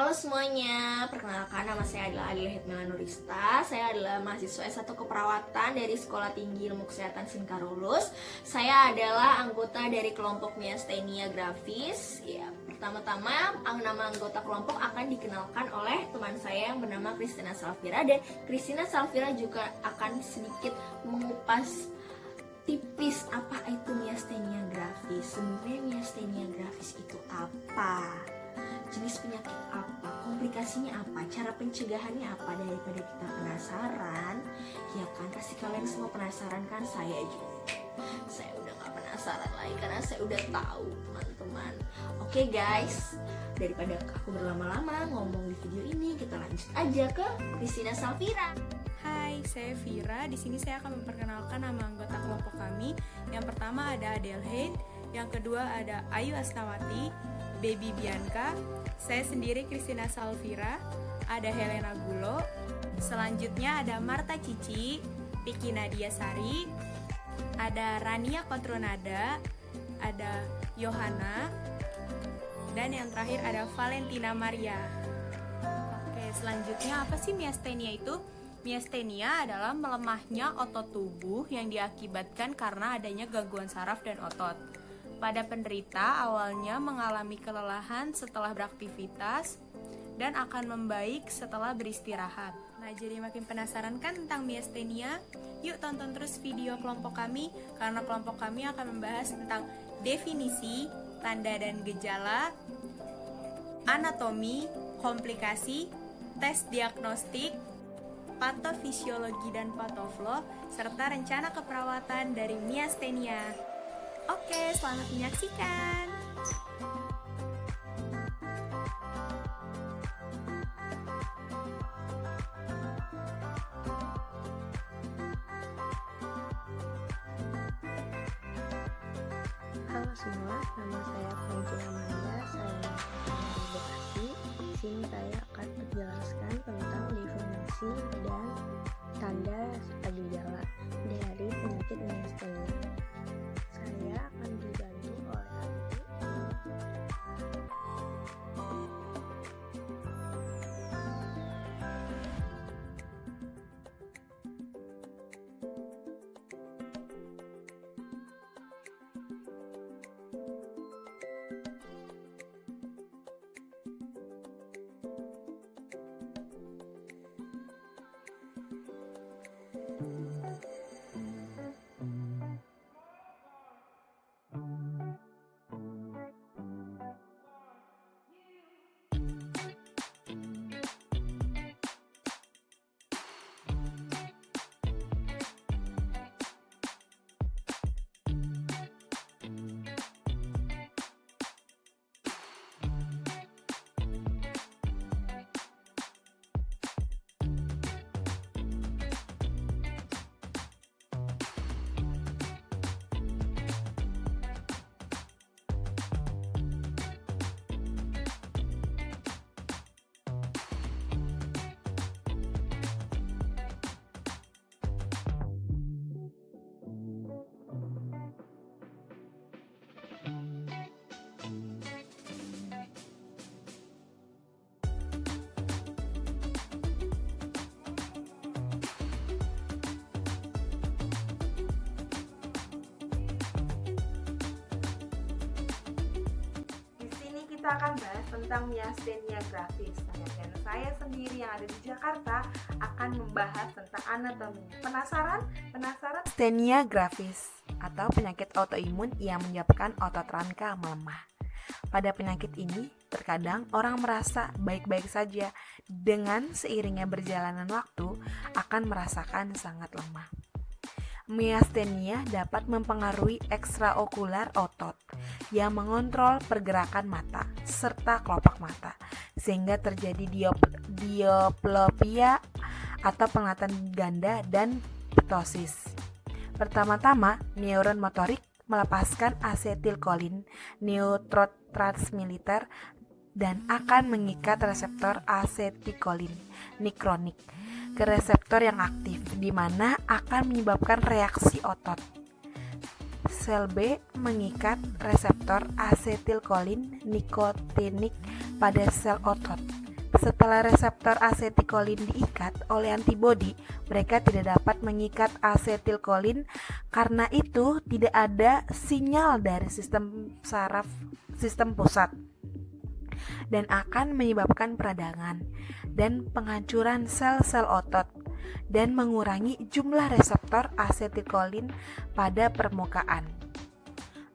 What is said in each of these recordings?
Halo semuanya, perkenalkan nama saya adalah Adila Hitmila Nurista. Saya adalah mahasiswa S1 Keperawatan dari Sekolah Tinggi Ilmu Kesehatan Singkarulus. Saya adalah anggota dari kelompok Myasthenia Gravis. Ya, pertama-tama nama anggota kelompok akan dikenalkan oleh teman saya yang bernama Christina Salvira, dan Christina Salvira juga akan sedikit mengupas tipis apa itu Myasthenia Gravis. Sebenarnya Myasthenia Gravis itu apa? Jenis penyakit apa, komplikasinya apa, cara pencegahannya apa. Daripada kita penasaran, ya kan, pasti kalian semua penasaran kan, saya juga. Saya udah gak penasaran lagi karena saya udah tahu, teman-teman. Oke guys, daripada aku berlama-lama ngomong di video ini, kita lanjut aja ke Christina Salvira. Hai, saya Vira. Di sini saya akan memperkenalkan nama anggota kelompok kami. Yang pertama ada Adelheid, yang kedua ada Ayu Asnawati, Baby Bianca, saya sendiri Christina Salvira, ada Helena Gulo, selanjutnya ada Marta Cici, Piki Nadia Sari, ada Rania Kontronada, ada Yohana, dan yang terakhir ada Valentina Maria. Oke, selanjutnya apa sih Myasthenia itu? Myasthenia adalah melemahnya otot tubuh yang diakibatkan karena adanya gangguan saraf dan otot. Pada penderita awalnya mengalami kelelahan setelah beraktivitas dan akan membaik setelah beristirahat. Nah, jadi makin penasaran kan tentang Myasthenia? Yuk tonton terus video kelompok kami, karena kelompok kami akan membahas tentang definisi, tanda dan gejala, anatomi, komplikasi, tes diagnostik, patofisiologi dan patoflow, serta rencana keperawatan dari Myasthenia. Oke, selamat menyaksikan. Halo semua, nama saya Valentina Maria, saya dari Bekasi. Di sini saya akan menjelaskan tentang definisi dan tanda serta gejala dari penyakit Myasthenia. Saya akan dibantu oleh Adi. Kita akan bahas tentang Myasthenia Gravis. Dan saya sendiri yang ada di Jakarta akan membahas tentang anatomi. Penasaran? Myasthenia Gravis atau penyakit autoimun yang menyebabkan otot rangka melemah. Pada penyakit ini, terkadang orang merasa baik-baik saja, dengan seiringnya berjalanan waktu akan merasakan sangat lemah. Myasthenia dapat mempengaruhi ekstraokular otot yang mengontrol pergerakan mata serta kelopak mata, sehingga terjadi diplopia atau penglihatan ganda dan ptosis. Pertama-tama, neuron motorik melepaskan asetilkolin, neurotransmitter, dan akan mengikat reseptor asetilkolin nikronik ke reseptor yang aktif, di mana akan menyebabkan reaksi otot. Sel B mengikat reseptor asetilkolin nikotinik pada sel otot, Setelah reseptor asetilkolin diikat oleh antibodi, mereka tidak dapat mengikat asetilkolin. Karena itu, tidak ada sinyal dari sistem saraf sistem pusat dan akan menyebabkan peradangan dan penghancuran sel-sel otot dan mengurangi jumlah reseptor asetilkolin pada permukaan.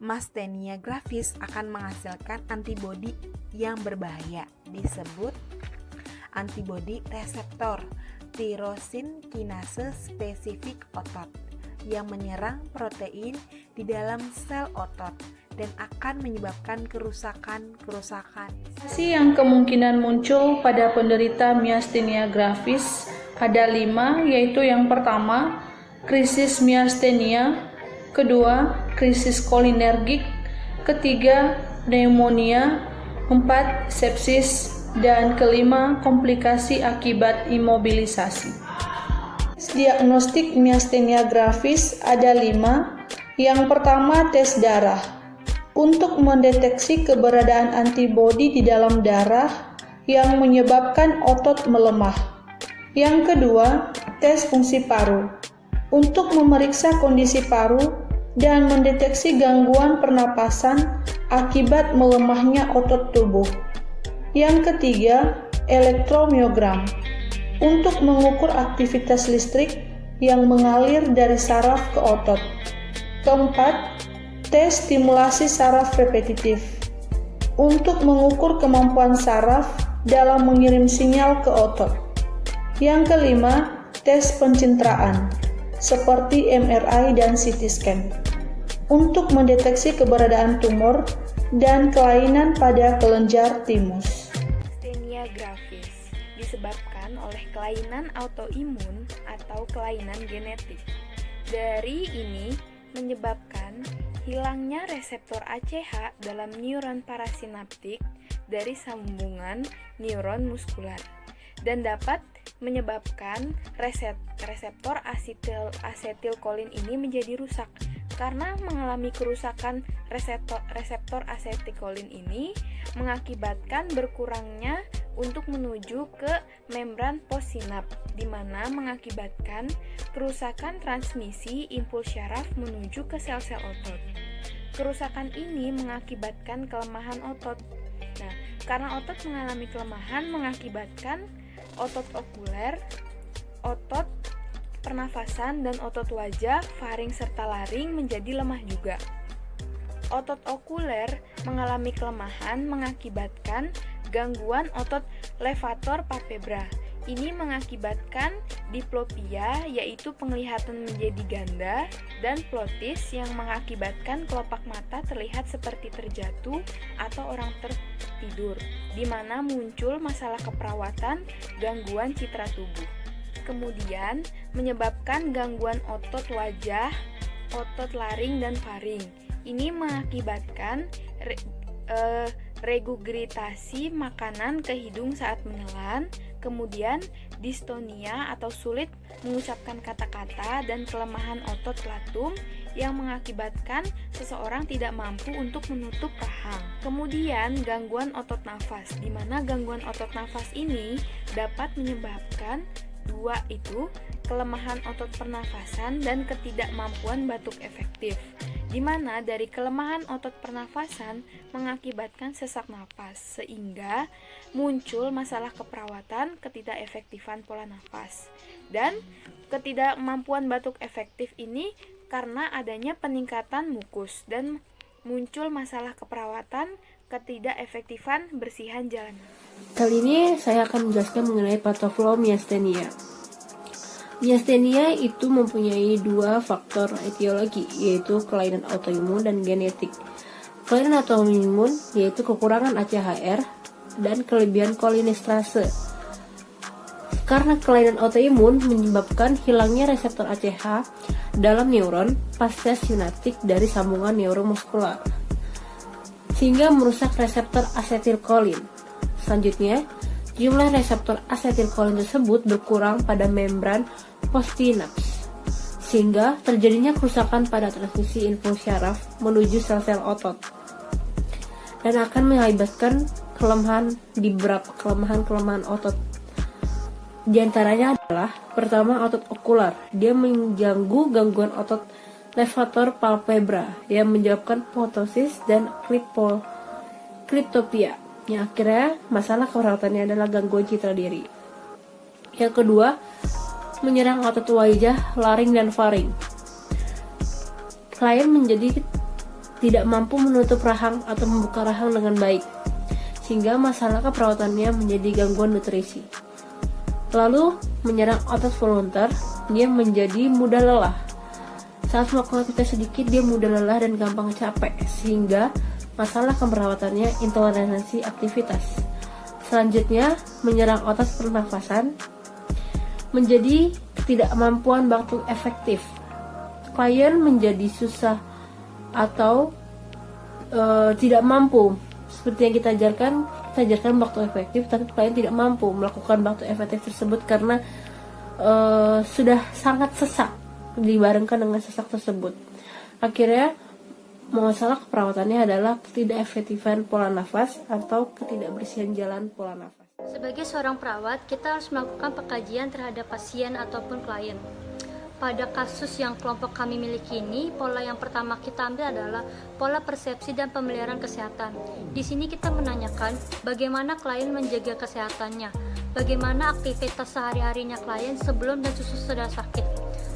Myasthenia gravis akan menghasilkan antibodi yang berbahaya, disebut antibodi reseptor tirosin kinase spesifik otot yang menyerang protein di dalam sel otot dan akan menyebabkan kerusakan. Indikasi yang kemungkinan muncul pada penderita myasthenia gravis ada 5, yaitu yang pertama, krisis myasthenia, kedua, krisis kolinergik, ketiga, pneumonia, 4, sepsis, dan kelima, komplikasi akibat imobilisasi. Diagnostik myasthenia gravis ada 5. Yang pertama, tes darah untuk mendeteksi keberadaan antibodi di dalam darah yang menyebabkan otot melemah. Yang kedua, tes fungsi paru untuk memeriksa kondisi paru dan mendeteksi gangguan pernapasan akibat melemahnya otot tubuh. Yang ketiga, elektromiogram untuk mengukur aktivitas listrik yang mengalir dari saraf ke otot. Keempat, tes stimulasi saraf repetitif untuk mengukur kemampuan saraf dalam mengirim sinyal ke otot. Yang kelima, tes pencitraan seperti MRI dan CT scan untuk mendeteksi keberadaan tumor dan kelainan pada kelenjar timus. Myasthenia gravis disebabkan oleh kelainan autoimun atau kelainan genetik. Dari ini menyebabkan hilangnya reseptor ACH dalam neuron parasinaptik dari sambungan neuron muskular dan dapat menyebabkan reseptor asetilkolin ini menjadi rusak. Karena mengalami kerusakan reseptor asetilkolin ini mengakibatkan berkurangnya untuk menuju ke membran postsinap, di mana mengakibatkan kerusakan transmisi impuls syaraf menuju ke sel-sel otot. Kerusakan ini mengakibatkan kelemahan otot. Nah, karena otot mengalami kelemahan mengakibatkan otot okuler, otot pernafasan, dan otot wajah, faring, serta laring menjadi lemah juga. Otot okuler mengalami kelemahan mengakibatkan gangguan otot levator palpebra. Ini mengakibatkan diplopia, yaitu penglihatan menjadi ganda, dan plotis yang mengakibatkan kelopak mata terlihat seperti terjatuh atau orang tertidur, di mana muncul masalah keperawatan, gangguan citra tubuh. Kemudian menyebabkan gangguan otot wajah, otot laring, dan faring. Ini mengakibatkan regurgitasi makanan ke hidung saat menelan, kemudian distonia atau sulit mengucapkan kata-kata, dan kelemahan otot latum yang mengakibatkan seseorang tidak mampu untuk menutup rahang. Kemudian gangguan otot nafas, di mana gangguan otot nafas ini dapat menyebabkan dua itu, kelemahan otot pernafasan dan ketidakmampuan batuk efektif, di mana dari kelemahan otot pernafasan mengakibatkan sesak napas, sehingga muncul masalah keperawatan, ketidakefektifan pola nafas. Dan ketidakmampuan batuk efektif ini karena adanya peningkatan mukus dan muncul masalah keperawatan, ketidakefektifan bersihan jalan. Kali ini saya akan menjelaskan mengenai patoflow myasthenia. Myasthenia itu mempunyai dua faktor etiologi, yaitu kelainan autoimun dan genetik. Kelainan autoimun yaitu kekurangan ACHR dan kelebihan kolinesterase. Karena kelainan autoimun menyebabkan hilangnya reseptor ACH dalam neuron pasca sinaptik dari sambungan neuromuskular, sehingga merusak reseptor asetilkolin. Selanjutnya, jumlah reseptor asetilkolin tersebut berkurang pada membran postsinaps, sehingga terjadinya kerusakan pada transmisi impuls syaraf menuju sel-sel otot dan akan mengakibatkan beberapa kelemahan otot. Di antaranya adalah pertama, otot okular. Dia mengganggu gangguan otot levator palpebra yang menyebabkan ptosis dan cryptopia. Yang akhirnya masalah keperawatannya adalah gangguan citra diri. Yang kedua, menyerang otot wajah, laring, dan faring. Klien menjadi tidak mampu menutup rahang atau membuka rahang dengan baik, sehingga masalah keperawatannya menjadi gangguan nutrisi. Lalu, menyerang otot voluntar, dia menjadi mudah lelah. Saat melakukan aktivitas sedikit, dia mudah lelah dan gampang capek, sehingga masalah keperawatannya intoleransi aktivitas. Selanjutnya, menyerang otot pernafasan, menjadi ketidakmampuan batuk efektif. Klien menjadi susah atau tidak mampu. Seperti yang kita ajarkan batuk efektif, tapi klien tidak mampu melakukan batuk efektif tersebut karena sudah sangat sesak, dibarengkan dengan sesak tersebut. Akhirnya masalah keperawatannya adalah ketidakefektifan pola nafas atau ketidakbersihan jalan pola nafas. Sebagai seorang perawat, kita harus melakukan pengkajian terhadap pasien ataupun klien. Pada kasus yang kelompok kami miliki ini, pola yang pertama kita ambil adalah pola persepsi dan pemeliharaan kesehatan. Di sini kita menanyakan bagaimana klien menjaga kesehatannya, bagaimana aktivitas sehari-harinya klien sebelum dan sesudah sakit.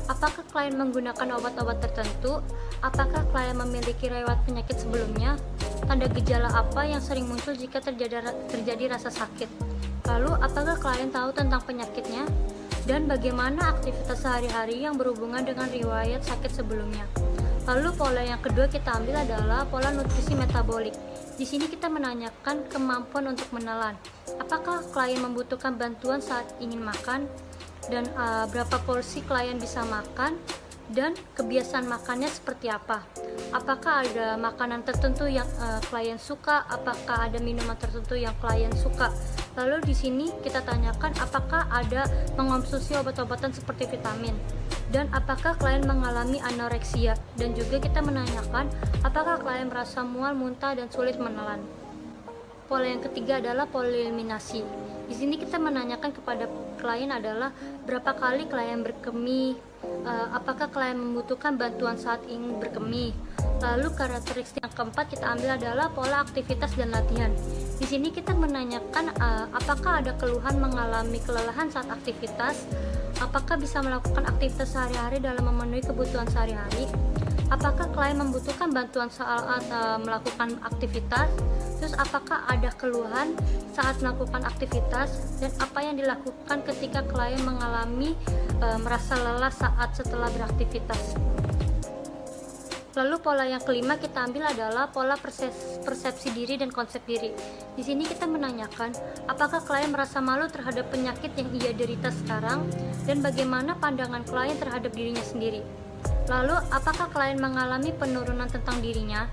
Apakah klien menggunakan obat-obat tertentu? Apakah klien memiliki riwayat penyakit sebelumnya? Tanda gejala apa yang sering muncul jika terjadi rasa sakit? Lalu, apakah klien tahu tentang penyakitnya? Dan bagaimana aktivitas sehari-hari yang berhubungan dengan riwayat sakit sebelumnya? Lalu, pola yang kedua kita ambil adalah pola nutrisi metabolik. Di sini kita menanyakan kemampuan untuk menelan. Apakah klien membutuhkan bantuan saat ingin makan? Dan berapa porsi klien bisa makan? Dan kebiasaan makannya seperti apa? Apakah ada makanan tertentu yang klien suka? Apakah ada minuman tertentu yang klien suka? Lalu di sini kita tanyakan apakah ada mengonsumsi obat-obatan seperti vitamin, dan apakah klien mengalami anoreksia, dan juga kita menanyakan apakah klien merasa mual, muntah, dan sulit menelan. Pola yang ketiga adalah pola eliminasi. Di sini kita menanyakan kepada klien adalah berapa kali klien berkemih, apakah klien membutuhkan bantuan saat ingin berkemih. Lalu karakteristik yang keempat kita ambil adalah pola aktivitas dan latihan. Di sini kita menanyakan apakah ada keluhan mengalami kelelahan saat aktivitas, apakah bisa melakukan aktivitas sehari-hari dalam memenuhi kebutuhan sehari-hari, apakah klien membutuhkan bantuan saat melakukan aktivitas, terus apakah ada keluhan saat melakukan aktivitas, dan apa yang dilakukan ketika klien mengalami merasa lelah setelah beraktivitas. Lalu pola yang kelima kita ambil adalah pola persepsi diri dan konsep diri. Di sini kita menanyakan apakah klien merasa malu terhadap penyakit yang ia derita sekarang, dan bagaimana pandangan klien terhadap dirinya sendiri. Lalu apakah klien mengalami penurunan tentang dirinya?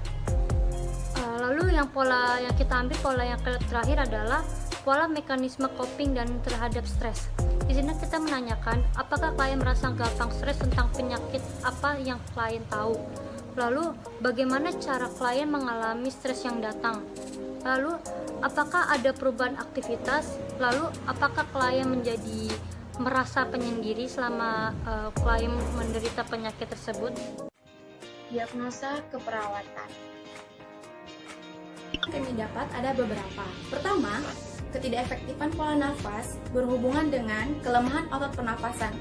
Lalu pola yang kita ambil, pola yang terakhir adalah pola mekanisme coping dan terhadap stres. Di sini kita menanyakan apakah klien merasa gampang stres tentang penyakit apa yang klien tahu. Lalu, bagaimana cara klien mengalami stres yang datang? Lalu, apakah ada perubahan aktivitas? Lalu, apakah klien menjadi merasa penyendiri selama klien menderita penyakit tersebut? Diagnosa keperawatan. Kami dapat ada beberapa. Pertama, ketidakefektifan pola nafas berhubungan dengan kelemahan otot pernafasan.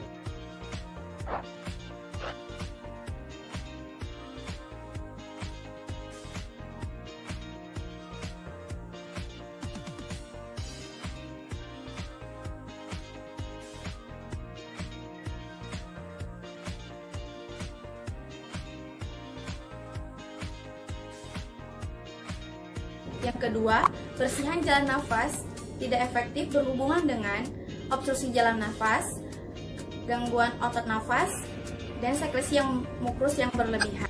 Yang kedua, bersihan jalan nafas tidak efektif berhubungan dengan obstruksi jalan nafas, gangguan otot nafas, dan sekresi yang mukrus yang berlebihan.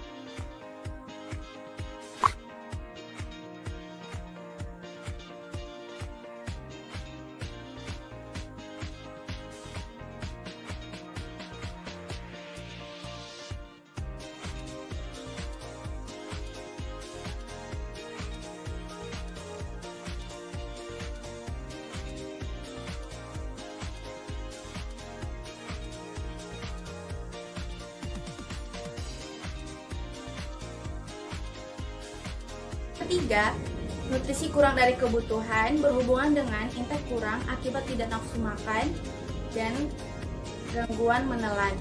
ketiga, nutrisi kurang dari kebutuhan berhubungan dengan intake kurang akibat tidak nafsu makan dan gangguan menelan.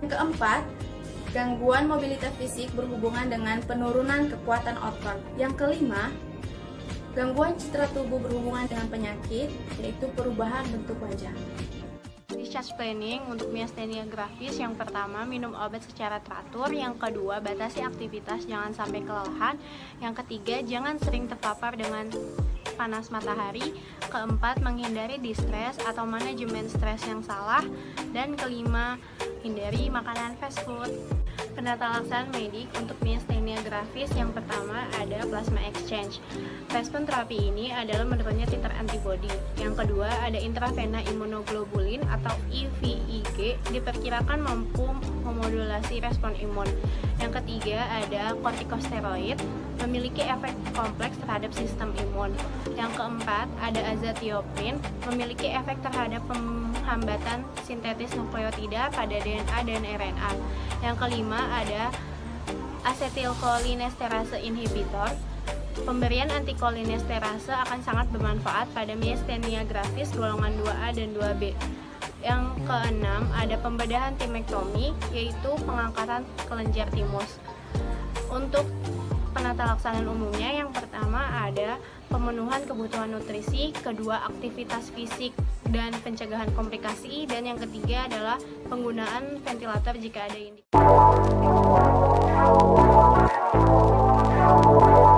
Yang keempat, gangguan mobilitas fisik berhubungan dengan penurunan kekuatan otot. Yang kelima, gangguan citra tubuh berhubungan dengan penyakit, yaitu perubahan bentuk wajah. Discharge planning untuk miastenia gravis, yang pertama minum obat secara teratur, yang kedua batasi aktivitas jangan sampai kelelahan, yang ketiga jangan sering terpapar dengan panas matahari, keempat menghindari distres atau manajemen stres yang salah, dan kelima hindari makanan fast food. Penata laksanaan medik untuk miastenia gravis yang pertama ada plasma exchange. Respon terapi ini adalah menurunnya titer antibodi. Yang kedua ada intravena imunoglobulin atau IVIG, diperkirakan mampu memodulasi respon imun. Yang ketiga ada kortikosteroid, memiliki efek kompleks terhadap sistem imun. Yang keempat ada azathioprin, memiliki efek terhadap penghambatan sintetis nukleotida pada DNA dan RNA. Yang kelima ada asetilkolinesterase inhibitor. Pemberian antikolinesterase akan sangat bermanfaat pada miastenia gravis golongan 2A dan 2B. Yang keenam ada pembedahan timektomi, yaitu pengangkatan kelenjar timus. Untuk penata laksanaan umumnya, yang pertama ada pemenuhan kebutuhan nutrisi, kedua aktivitas fisik dan pencegahan komplikasi, dan yang ketiga adalah penggunaan ventilator jika ada indikasi.